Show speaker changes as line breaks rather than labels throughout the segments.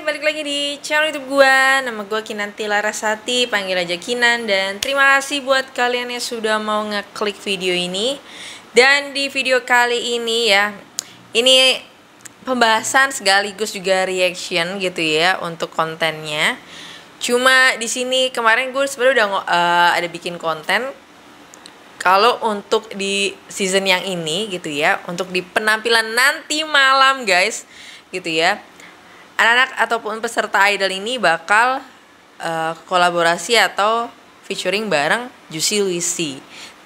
balik lagi di channel YouTube gua. Nama gua Kinanti Larasati, panggil aja Kinan. Dan terima kasih buat kalian yang sudah mau ngeklik video ini. Dan di video kali ini ya, ini pembahasan sekaligus juga reaction gitu ya untuk kontennya. Cuma di sini kemarin gue sebenarnya udah ada bikin konten. Kalau untuk di season yang ini gitu ya, untuk di penampilan nanti malam guys, gitu ya, anak-anak ataupun peserta idol ini bakal kolaborasi atau featuring bareng Juicy Luicy.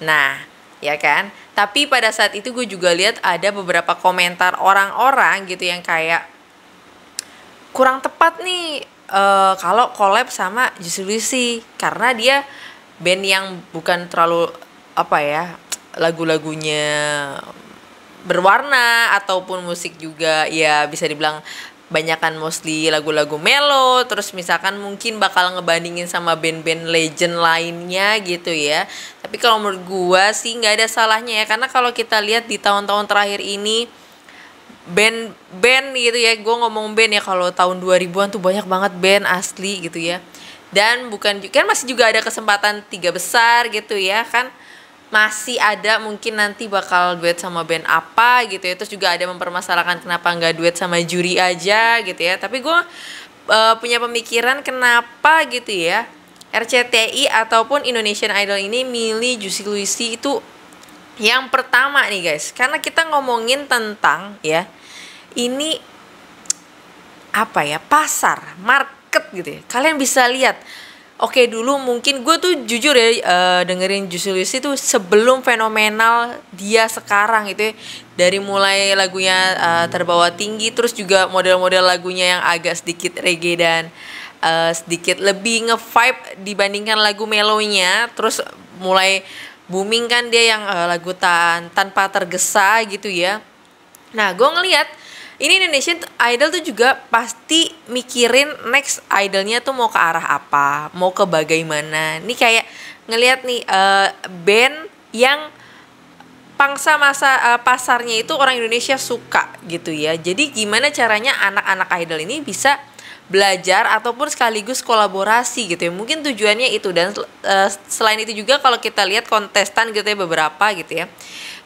Nah, ya kan? Tapi pada saat itu gue juga lihat ada beberapa komentar orang-orang gitu yang kayak kurang tepat nih kalau collab sama Juicy Luicy, karena dia band yang bukan terlalu lagu-lagunya berwarna ataupun musik juga ya bisa dibilang banyakan mostly lagu-lagu melo, terus misalkan mungkin bakal ngebandingin sama band-band legend lainnya gitu ya. Tapi kalau menurut gua sih nggak ada salahnya ya, karena kalau kita lihat di tahun-tahun terakhir ini band gitu ya, gue ngomong band ya, kalau tahun 2000-an tuh banyak banget band asli gitu ya. Dan bukan kan masih juga ada kesempatan 3 besar gitu ya kan, masih ada mungkin nanti bakal duet sama band apa gitu ya. Terus juga ada mempermasalahkan kenapa nggak duet sama juri aja gitu ya. Tapi gue punya pemikiran kenapa gitu ya RCTI ataupun Indonesian Idol ini milih Juicy Luicy itu yang pertama nih guys, karena kita ngomongin tentang ya ini pasar, market gitu ya. Kalian bisa lihat. Oke, dulu mungkin gue tuh jujur ya dengerin Juicy Luicy tuh sebelum fenomenal dia sekarang gitu ya. Dari mulai lagunya Terbawa Tinggi, terus juga model-model lagunya yang agak sedikit reggae dan sedikit lebih nge-vibe dibandingkan lagu melonya. Terus mulai booming kan dia yang lagu Tanpa Tergesa gitu ya. Nah, gue ngelihat ini Indonesian Idol tuh juga pasti mikirin next idolnya tuh mau ke arah apa, mau ke bagaimana. Ini kayak ngelihat nih band yang pangsa pasarnya itu orang Indonesia suka gitu ya. Jadi gimana caranya anak-anak idol ini bisa belajar ataupun sekaligus kolaborasi gitu ya. Mungkin tujuannya itu. Dan selain itu juga kalau kita lihat kontestan gitu ya, beberapa gitu ya.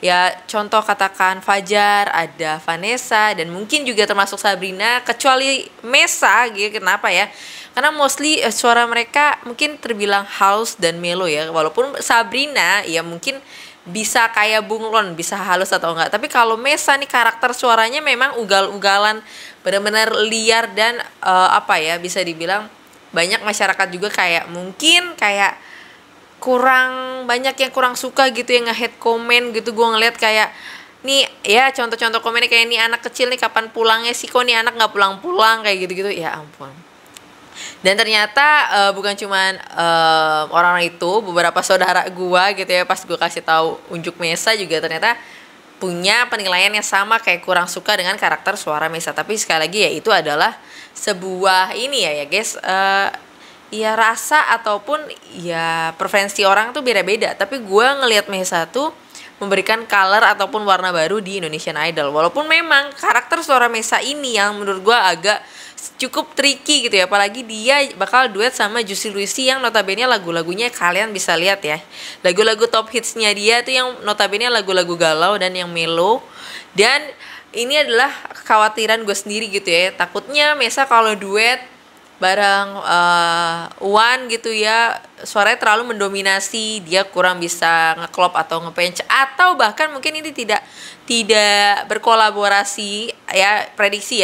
Ya contoh katakan Fajar, ada Vanessa, dan mungkin juga termasuk Sabrina, kecuali Mesa gitu. Kenapa ya? Karena mostly suara mereka mungkin terbilang house dan melo ya. Walaupun Sabrina ya mungkin bisa kayak bunglon, bisa halus atau enggak. Tapi kalau Mesa nih karakter suaranya memang ugal-ugalan, benar-benar liar dan bisa dibilang banyak masyarakat juga kayak mungkin kayak kurang banyak yang kurang suka gitu ya, nge-hate komen gitu. Gue ngeliat kayak nih ya contoh-contoh komennya kayak nih anak kecil nih kapan pulangnya sih, kok nih anak nggak pulang-pulang kayak gitu-gitu. Ya ampun. Dan ternyata bukan cuman orang itu, beberapa saudara gue gitu ya, pas gue kasih tahu unjuk Mesa juga ternyata punya penilaian yang sama, kayak kurang suka dengan karakter suara Mesa. Tapi sekali lagi ya itu adalah sebuah ini ya guys, ya rasa ataupun ya preferensi orang tuh beda-beda. Tapi gue ngelihat Mesa tuh memberikan color ataupun warna baru di Indonesian Idol. Walaupun memang karakter suara Mesa ini yang menurut gue agak cukup tricky gitu ya. Apalagi dia bakal duet sama Juicy Luicy yang notabene lagu-lagunya kalian bisa lihat ya. Lagu-lagu top hitsnya dia tuh yang notabene lagu-lagu galau dan yang melo. Dan ini adalah kekhawatiran gue sendiri gitu ya. Takutnya Mesa kalau duet bareng Wan gitu ya, suaranya terlalu mendominasi, dia kurang bisa ngeklop atau ngepench, atau bahkan mungkin ini tidak berkolaborasi ya, prediksi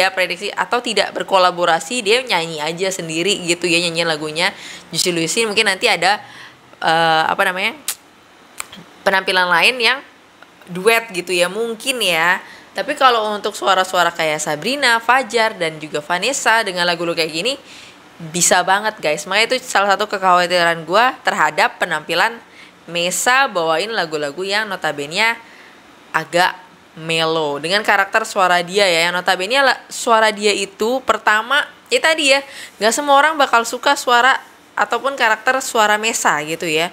atau tidak berkolaborasi, dia nyanyi aja sendiri gitu ya, nyanyi lagunya Juicy Luicy. Mungkin nanti ada penampilan lain yang duet gitu ya mungkin ya. Tapi kalau untuk suara-suara kayak Sabrina, Fajar, dan juga Vanessa dengan lagu-lagu kayak gini, bisa banget guys. Makanya itu salah satu kekhawatiran gue terhadap penampilan Mesa bawain lagu-lagu yang notabene agak melo dengan karakter suara dia ya, yang notabene suara dia itu pertama ya tadi ya, gak semua orang bakal suka suara ataupun karakter suara Mesa gitu ya,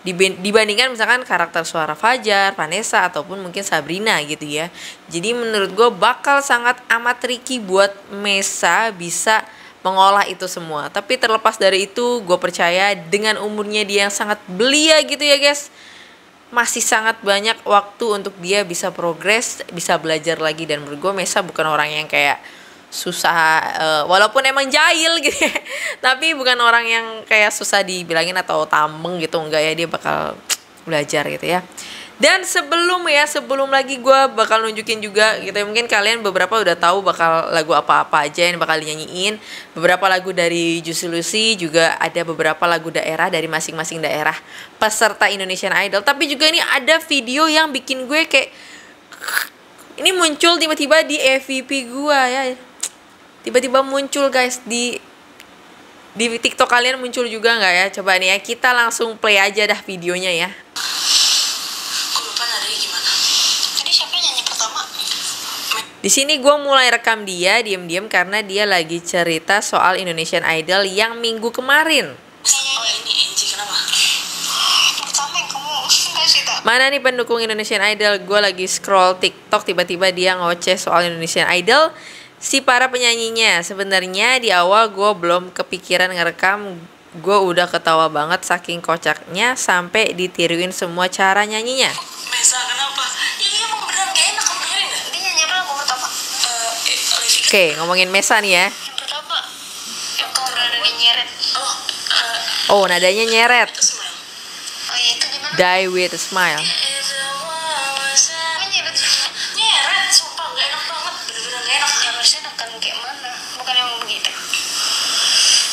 dibandingkan misalkan karakter suara Fajar, Vanessa, ataupun mungkin Sabrina gitu ya. Jadi menurut gue bakal sangat amat tricky buat Mesa bisa mengolah itu semua. Tapi terlepas dari itu, gue percaya dengan umurnya dia yang sangat belia gitu ya guys, masih sangat banyak waktu untuk dia bisa progres, bisa belajar lagi. Dan menurut gue Mesa bukan orang yang kayak susah, walaupun emang jahil gitu ya, tapi bukan orang yang kayak susah dibilangin atau tameng gitu, enggak ya, dia bakal belajar gitu ya. Dan sebelum lagi gue bakal nunjukin juga gitu ya, mungkin kalian beberapa udah tahu bakal lagu apa-apa aja yang bakal dinyanyiin. Beberapa lagu dari Juicy Luicy, juga ada beberapa lagu daerah dari masing-masing daerah peserta Indonesian Idol. Tapi juga ini ada video yang bikin gue kayak ini muncul tiba-tiba di FYP gue ya. Tiba-tiba muncul guys di TikTok kalian muncul juga nggak ya? Coba nih ya, kita langsung play aja dah videonya ya. Di sini gue mulai rekam dia diam-diam karena dia lagi cerita soal Indonesian Idol yang minggu kemarin.
Oh ini Angie, kenapa? Pertama yang kamu kasih tak?
Mana nih pendukung Indonesian Idol? Gue lagi scroll TikTok, tiba-tiba dia ngoceh soal Indonesian Idol, si para penyanyinya. Sebenarnya di awal gue belum kepikiran ngerekam, gue udah ketawa banget saking kocaknya sampai ditiruin semua cara nyanyinya.
Mesa kenapa? Iya emang beneran gak enak, kamu dengerin gak? Dia nyanyi apa lagu pertama?
Oke, ngomongin Mesa nih ya.
Yang pertama, yang kamu nadanya nyeret.
Oh, nadanya nyeret.
Itu Smile. Oh iya itu gimana?
Die with a Smile.
Nyeret, nyeret, sumpah gak enak banget, bener-bener gak enak. Harusnya akan kayak mana? Bukan emang begitu?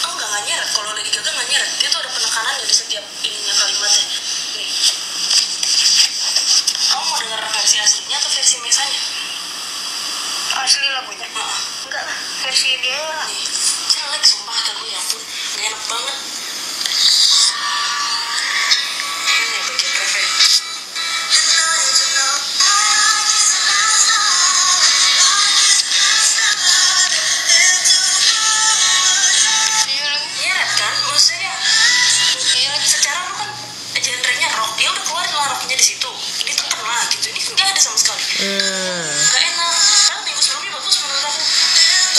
Enggak, gak nyeret. Kalau Lady Gaga gak nyeret, dia tuh ada penekanannya di setiap ininya kalimatnya. Nih, kamu mau denger versi aslinya atau versi mesanya? Asli lagunya? Enggak lah, versi dia lah. Nih, jelek sumpah kata gue, ya ampun, gak enak banget. Ini ya bagian refnya. Nyeret kan, maksudnya secara lu kan genrenya rock, dia udah keluarin lah rocknya di situ, ditekan lah gitu. Ini kan gak ada sama sekali. Gak enak. Karena minggu sebelumnya bagus menurut aku.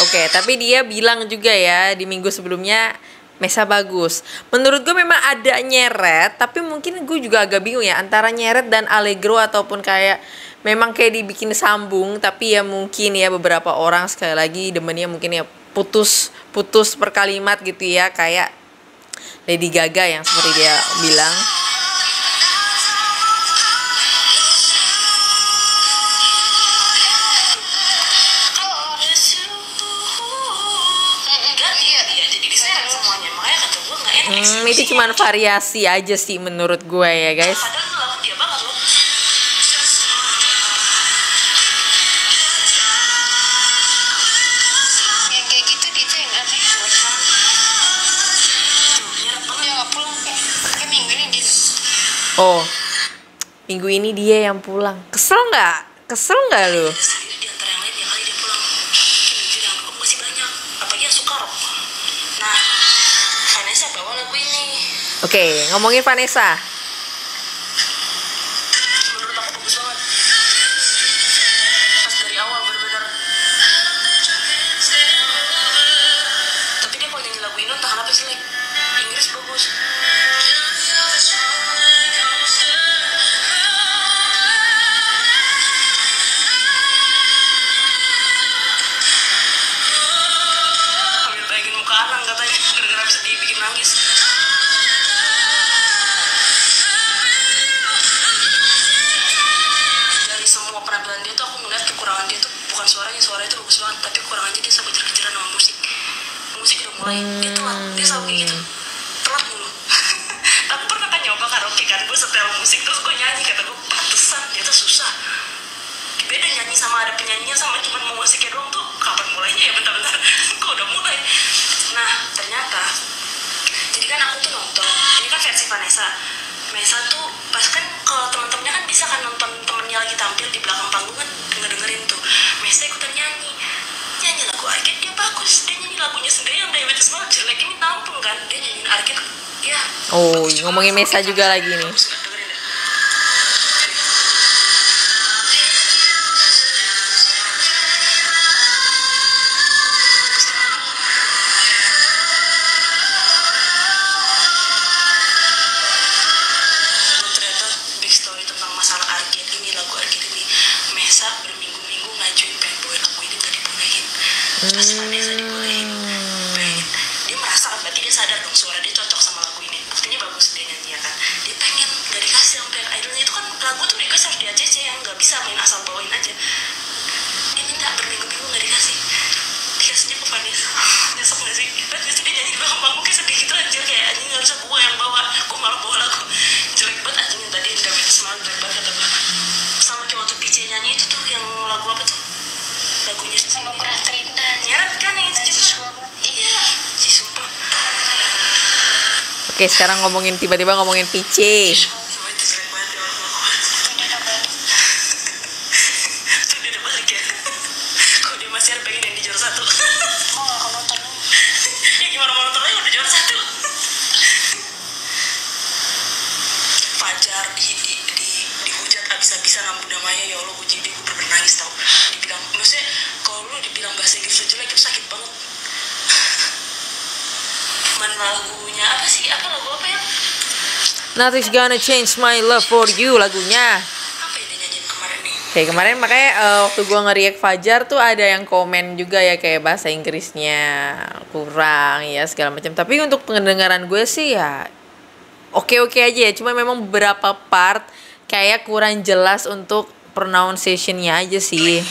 Oke, tapi dia bilang juga ya di minggu sebelumnya Mesa bagus. Menurut gue memang ada nyeret, tapi mungkin gue juga agak bingung ya antara nyeret dan allegro, ataupun kayak memang kayak dibikin sambung. Tapi ya mungkin ya beberapa orang sekali lagi demennya mungkin ya putus per kalimat gitu ya, kayak Lady Gaga yang seperti dia bilang. Itu cuman variasi aja sih menurut gue ya guys.
Padahal lagu dia banget loh. Yang kayak gitu dia tuh yang aneh. Nyeret banget. Dia gak pulang kayak minggu ini dia.
Oh, minggu ini dia yang pulang. Kesel nggak? Kesel nggak lu?
Sendiri di antara yang lain ya kali dia pulang. Minggu yang aku masih banyak. Apalagi yang suka rock. Nah, Vanessa bawa lagu ini.
Oke, ngomongin Vanessa.
Menurut aku bagus banget. Pas dari awal bener-bener. Tapi dia kalau nyanyi lagu ini entah kenapa jelek. Inggris bagus. Ambil bayangin muka Anang katanya, gara-gara bisa dibikin nangis. Dari semua penampilan dia tuh aku ngeliat kekurangan dia tuh bukan suaranya itu bagus banget, tapi kekurangannya dia selalu kejar-kejaran sama musik udah mulai, dia telat, dia selalu kayak gitu, telat mulu. Aku pernah kan nyoba karaoke kan, gue setel musik terus gue nyanyi, kata gue pantesan dia tuh susah, beda nyanyi sama ada penyanyinya sama cuma mau musiknya doang tuh, kapan mulainya ya, bentar-bentar kok udah mulai. Nah ternyata jadi kan aku tuh nonton ini kan versi Vanessa tuh pas kan kalau teman-temannya kan bisa kan nonton temennya lagi tampil di belakang panggung kan, dengerin tuh Mesa ikutan nyanyi lagu Arcade, dia bagus, dia nyanyi lagunya sendiri yang Diabetes Smile jelek, ini nampung kan, dia nyanyiin Arcade ya.
Oh, ngomongin Mesa juga lagi nih. Oke, sekarang tiba-tiba ngomongin PC.
Cuma itu jelek banget ya Allah. Tuh dia udah balik ya. Kok dia masih ada pengen yang di juara 1. Oh gak akan nonton. Ya gimana mau nonton lagi udah juara 1. Fajar dihujat abis-abisan sama Bunda Maya, ya Allah gue bener nangis tau. Dibilang, maksudnya kalau lu dibilang bahasa Inggris lu jelek itu sakit banget. Lagunya apa sih? Lagu apa ya?
Nothing's gonna change my love for you lagunya.
Apa yang dia nyanyiin kemarin nih?
Kayak kemarin makanya waktu gua nge-react Fajar tuh ada yang komen juga ya kayak bahasa Inggrisnya kurang ya segala macam. Tapi untuk pendengaran gue sih ya oke-oke aja ya. Cuma memang beberapa part kayak kurang jelas untuk pronunciation-nya aja sih.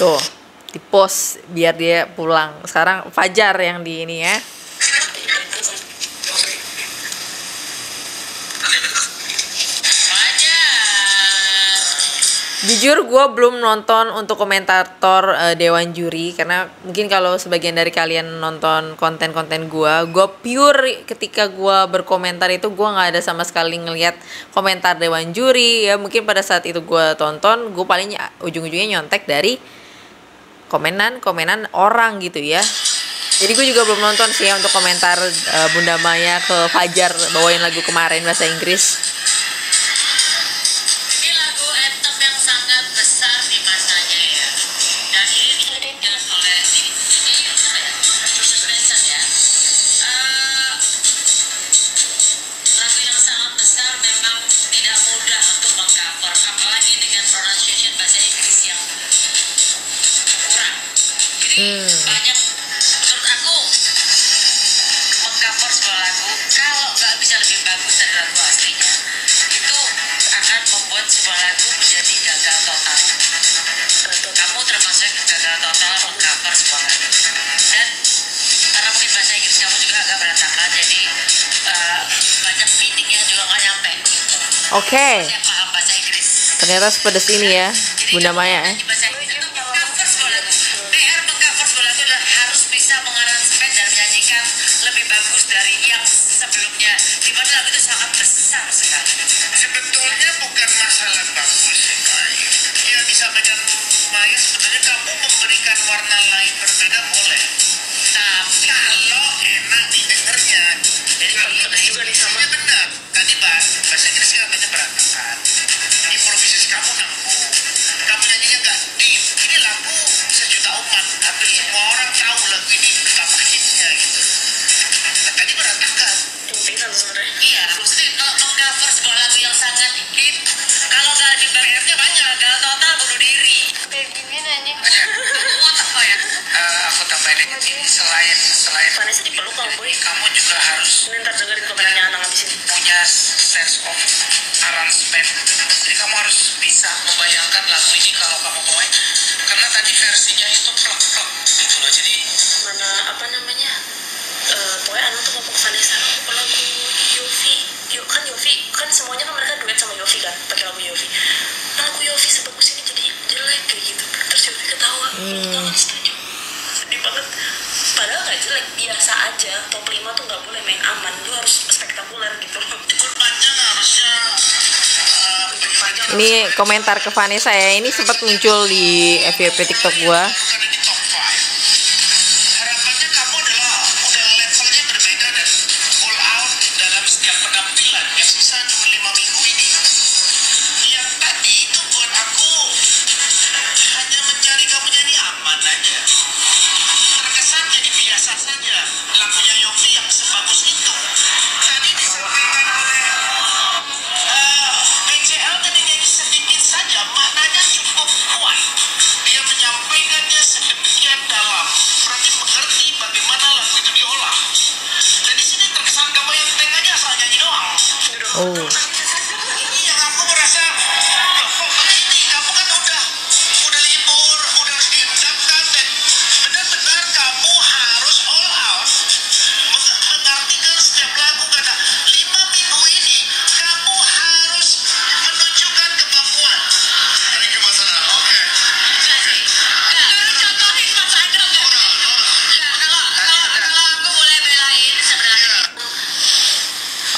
Tuh, di post biar dia pulang. Sekarang Fajar yang di ini ya. Jujur gue belum nonton untuk komentator Dewan Juri. Karena mungkin kalau sebagian dari kalian nonton konten-konten gue pure ketika gue berkomentar itu gue gak ada sama sekali ngelihat komentar Dewan Juri. Ya mungkin pada saat itu gue tonton, gue paling ujung-ujungnya nyontek dari komenan orang gitu ya. Jadi gue juga belum nonton sih ya untuk komentar Bunda Maya ke Fajar bawain lagu kemarin bahasa Inggris.
Ini lagu anthem yang sangat besar di masanya ya. Dan ini dinyanyikan oleh ini apa ya? Bruce Benson ya. Lagu yang sangat besar memang tidak mudah untuk mengcover, apalagi dengan pronunciation bahasa Inggris yang kurang. Jadi banyak menurut aku mengcover sebuah lagu kalau nggak bisa lebih bagus dari lagu aslinya itu akan membuat sebuah lagu menjadi gagal total. Kamu termasuk gagal total mengcover sebuah lagu. Dan karena mungkin bahasa Inggris kamu juga agak berantakan, jadi banyak meaningnya juga nggak nyampe.
Oke.
Saya paham bahasa Inggris.
Ternyata sepedes ini ya Bunda Maya ya.
Bahasa Inggris itu mengcover sebuah lagu. PR mengcover sebuah lagu adalah harus bisa mengaransemen dan menyanyikan lebih bagus dari yang sebelumnya. Di mana lagu itu sangat besar sekali.
Sebetulnya bukan masalah bagus ya Maya. Ya disampaikan Maya sebetulnya kamu memberikan warna lain berbeda boleh.
Tapi
Kalau enak didengarnya.
Jadi kalau pedas juga nih sama.
Iya benar. Tadi bahasa Inggris katanya berantakan. Improvisasi kamu nanggung. Kamu nyanyinya nggak deep. Ini lagu sejuta umat. Hampir semua orang tahu lagu ini betapa hitnya gitu. Nah, tadi berantakan.
Pingsan sebenarnya.
iya, maksudnya kalau mengcover sebuah lagu yang sangat hit, kalau nggak di PR-nya banyak, gagal total bunuh diri.
Kayak gini anjing.
Buat apa ya?
Aku tambahin selain
Vanessa dipeluk sama Boy.
kamu juga harus
Ntar dengerin komennya anak abis ini.
punya sense of arrangement. Jadi kamu harus bisa membayangkan lagu ini kalau kamu bawain. Karena tadi versinya itu plek-plek gitu loh. Jadi
Mana apa namanya? Pokoknya anak tuh ngomong ke Vanessa. Kalau lagu Yofi, Yofi kan semuanya kan mereka duet sama Yofi kan, pakai lagu Yofi. Nah, lagu Yofi sebagus ini jadi jelek kayak gitu. Terus Yofi ketawa. Jangan setuju. Sedih banget. Padahal nggak jelek, biasa aja. Top 5 tuh nggak boleh main aman. Lu harus spektakuler gitu.
libur panjang harusnya
Ini komentar ke Vanessa ya. Ini sempat muncul di FYP TikTok gua.
bukan ini top 5. Harapannya kamu adalah udah levelnya berbeda dan all out dalam setiap penampilan yang sisa cuma 5 minggu ini. Yang tadi itu buat aku hanya mencari kamu nyanyi aman aja. Terkesan jadi biasa saja. Lagunya Yofi yang sebagus itu tadi disampaikan oleh BCL tadi nyanyi sedikit saja, maknanya cukup kuat. Dia menyampaikannya sedemikian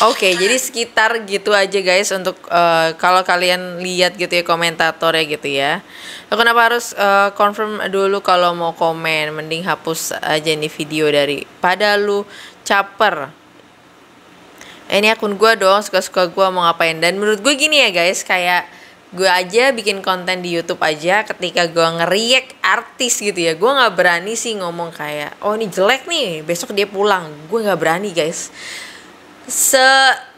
Oke, jadi sekitar gitu aja guys untuk kalau kalian lihat gitu ya komentatornya gitu ya. Kenapa harus confirm dulu kalau mau komen? Mending hapus aja nih video daripada lu caper. Ini akun gue dong, suka-suka gue mau ngapain. Dan menurut gue gini ya guys, kayak gue aja bikin konten di YouTube aja, ketika gue nge-react artis gitu ya, gue nggak berani sih ngomong kayak, oh ini jelek nih, besok dia pulang. Gue nggak berani guys.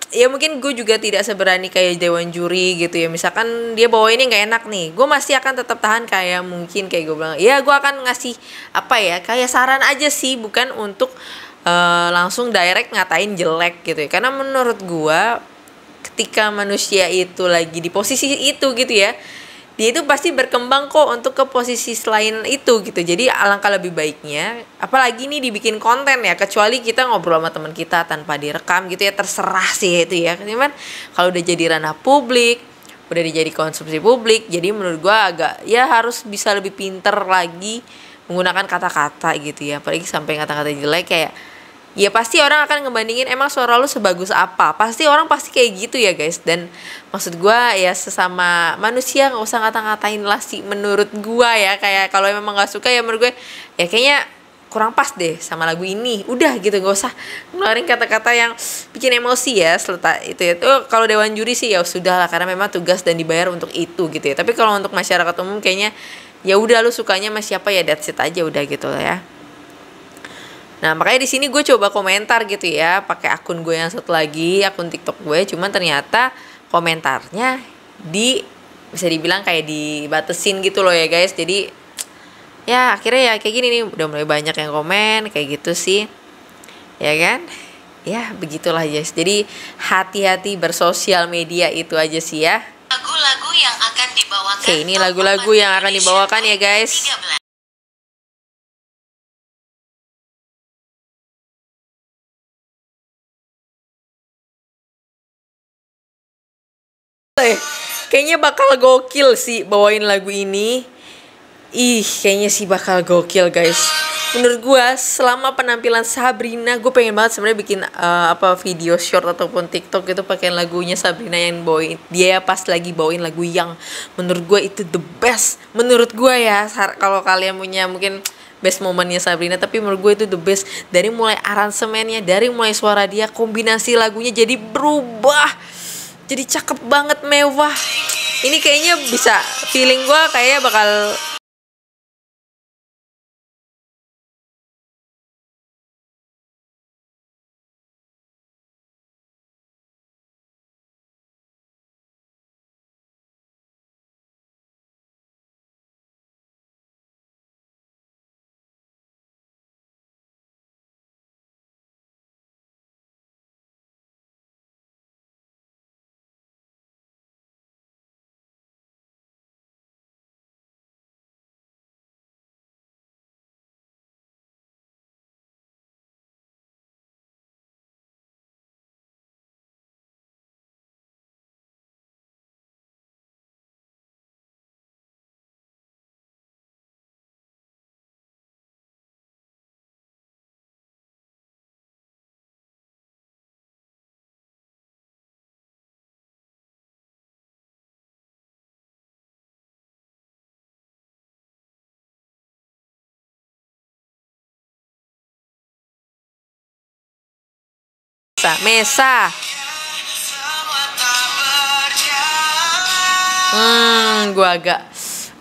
Ya mungkin gue juga tidak seberani kayak Dewan Juri gitu ya, misalkan dia bawa ini nggak enak nih, gue masih akan tetap tahan, kayak mungkin kayak gue bilang ya gue akan ngasih apa ya, kayak saran aja sih, bukan untuk langsung direct ngatain jelek gitu ya. Karena menurut gue ketika manusia itu lagi di posisi itu gitu ya, dia itu pasti berkembang kok untuk ke posisi selain itu gitu. Jadi alangkah lebih baiknya, apalagi nih dibikin konten ya, kecuali kita ngobrol sama teman kita tanpa direkam gitu ya, terserah sih itu ya. Cuman kalau udah jadi ranah publik, udah jadi konsumsi publik, jadi menurut gua agak ya harus bisa lebih pinter lagi menggunakan kata-kata gitu ya. Apalagi sampai kata-kata jelek kayak, ya pasti orang akan ngebandingin emang suara lu sebagus apa. Pasti orang pasti kayak gitu ya guys. Dan maksud gue ya sesama manusia gak usah ngata-ngatain lah sih menurut gue ya. Kayak kalau memang gak suka ya menurut gue ya kayaknya kurang pas deh sama lagu ini. Udah gitu, gak usah ngeluarin kata-kata yang bikin emosi ya. Itu ya. Kalau Dewan Juri sih ya sudah lah, karena memang tugas dan dibayar untuk itu gitu ya. Tapi kalau untuk masyarakat umum kayaknya ya udah, lu sukanya sama siapa ya that's it aja udah gitu lah ya. Nah makanya di sini gue coba komentar gitu ya, pakai akun gue yang satu lagi, akun TikTok gue. Cuman ternyata komentarnya bisa dibilang kayak dibatesin gitu loh ya guys. Jadi ya akhirnya ya kayak gini nih, udah mulai banyak yang komen kayak gitu sih, ya kan? Ya begitulah guys. Jadi hati-hati bersosial media itu aja sih ya.
Lagu-lagu yang akan dibawakan.
Oke, ini lagu-lagu yang akan dibawakan ya guys.
13.
Kayaknya bakal gokil sih bawain lagu ini. Kayaknya sih bakal gokil guys. Menurut gue selama penampilan Sabrina, gue pengen banget sebenarnya bikin video short ataupun TikTok gitu pakai lagunya Sabrina yang bawain dia pas lagi bawain lagu yang menurut gue itu the best. Menurut gue ya, kalau kalian punya mungkin best momennya Sabrina, tapi menurut gue itu the best. Dari mulai aransemennya, dari mulai suara dia, kombinasi lagunya jadi berubah. Jadi cakep banget, mewah. Ini kayaknya bisa, feeling gue kayaknya bakal Mesa.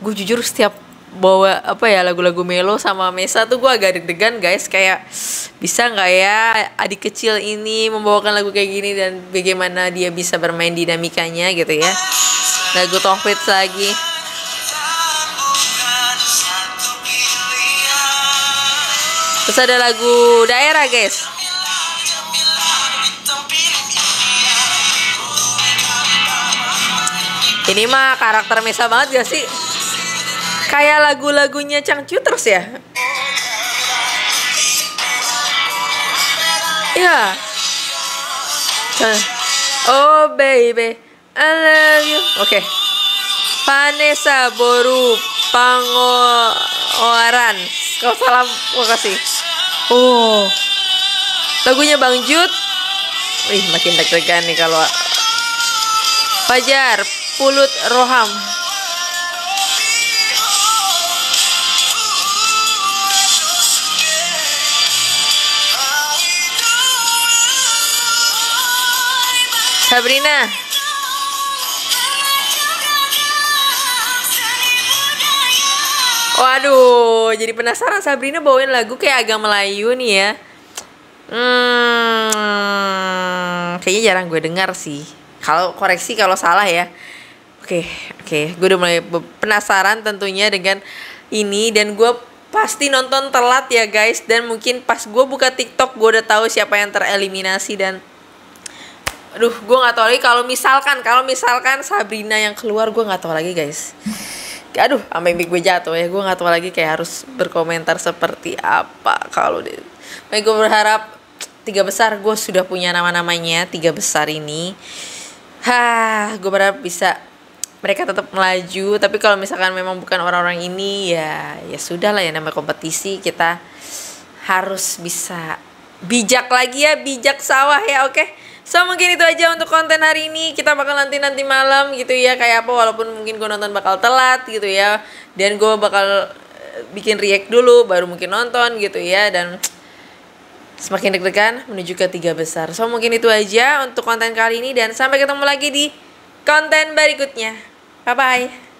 Gue jujur setiap bawa lagu-lagu Melo sama Mesa tuh gue agak deg-degan guys, kayak bisa nggak ya adik kecil ini membawakan lagu kayak gini dan bagaimana dia bisa bermain dinamikanya gitu ya. Lagu Tohfit lagi. Terus ada lagu daerah guys. Ini mah karakter Mesa banget gak sih? Kayak lagu-lagunya Changcuters ya? Ya. Oh baby, I love you. Oke. Vanessa Boru Pangoran. Kalau salah makasih. Oh. Lagunya Bang Jud. Wih, makin deg-degan nih kalau Fajar Pulut Roham. Sabrina. Waduh, jadi penasaran Sabrina bawain lagu kayak agak Melayu nih ya. Kayaknya jarang gue dengar sih. Kalau koreksi kalau salah ya. Oke, gue udah mulai penasaran tentunya dengan ini dan gue pasti nonton telat ya guys. Dan mungkin pas gue buka TikTok gue udah tahu siapa yang tereliminasi dan aduh, gue nggak tahu lagi kalau misalkan Sabrina yang keluar, gue nggak tahu lagi guys. Aduh, sampai mic gue jatuh ya. Gue nggak tahu lagi kayak harus berkomentar seperti apa kalau deh. Gue berharap 3 besar gue sudah punya nama-namanya 3 besar ini. Gue berharap bisa mereka tetap melaju. Tapi kalau misalkan memang bukan orang-orang ini ya sudah lah ya, namanya kompetisi, kita harus bisa bijak lagi ya, bijak sawah ya. Oke. So mungkin itu aja untuk konten hari ini. Kita bakal nanti malam gitu ya kayak apa, walaupun mungkin gue nonton bakal telat gitu ya. Dan gue bakal bikin react dulu baru mungkin nonton gitu ya. Dan semakin deg-degan menuju ke 3 besar. So mungkin itu aja untuk konten kali ini dan sampai ketemu lagi di konten berikutnya. Bye bye.